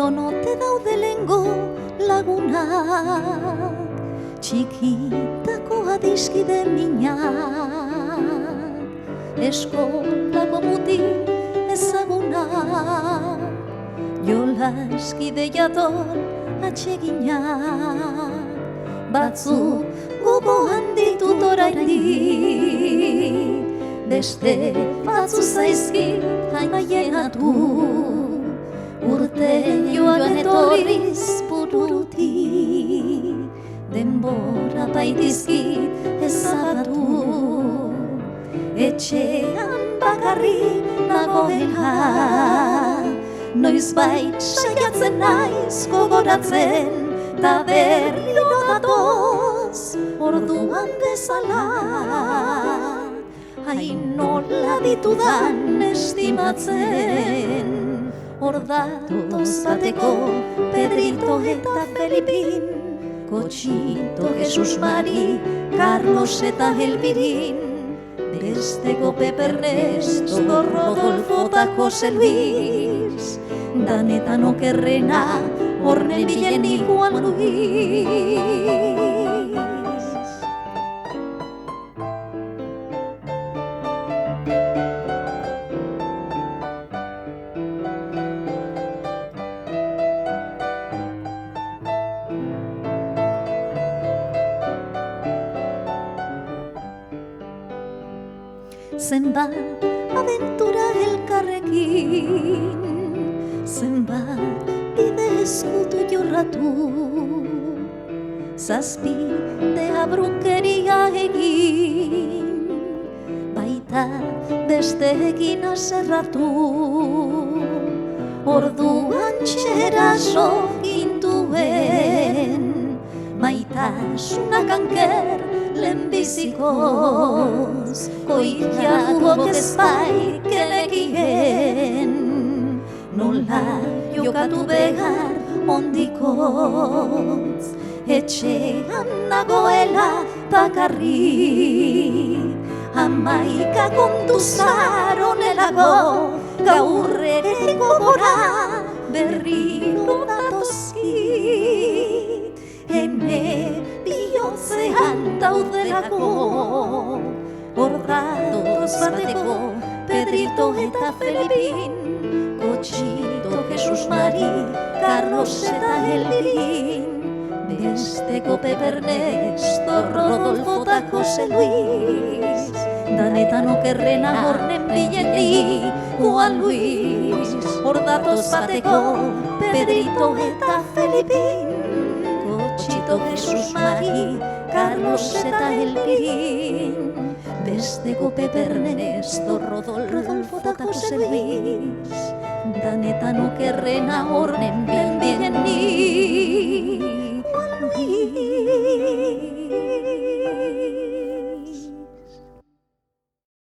lonote daude lengo lagunak, txikitako adiskide minak, eskolako mutil ezagunak, jolaskide jator atseginak, batzuk gogoan ditut oraindik, beste batzu zaizkit haienatu, urte joan etorriz burutik, denbora baitizkit ezabatu, etxean bakarrik nagoela, noizbait saiatzen naiz gogoratzen, ta berriro datoz orduan bezala. Hain nola ditudan estimatzen, hor datoz bateko Pedrito eta Felipin, Kotxito, Jesus Mari, Carlos eta Elbirin, besteko Pepe Ernesto, Rodolfo eta Jose Luis, danetan okerrena, horren bilen Juan Luis. Zenbat aventura elkarrekin, zenbat bide eskutu jorratu, zazpi deabrukeria egin, baita besteekin aserratu, orduan txeraso gintuen, maitasunak anker lehenbizikoz, koiakuok ezpaik genekien, nola jokatu behar ondikoz, etxean nagoela bakarrik, hamaika kontuzar onelago, gaur ere gogora berriro datozkit, ene bihotzean daudelako, hor datoz bateko Pedrito eta Felipin, Kotxito, Jesus Mari, Carlos eta Elbirin, besteko Pepe Ernesto, Rodolfo eta Jose Luis, danetan okerrena horren bilen Juan Luis, hor datoz bateko Pedrito eta Felipin, Kotxito, Jesus Mari, Carlos eta Elbirin, besteko Pepe Ernesto, Rodolfo eta Jose Luis, danetan okerrena horren bilen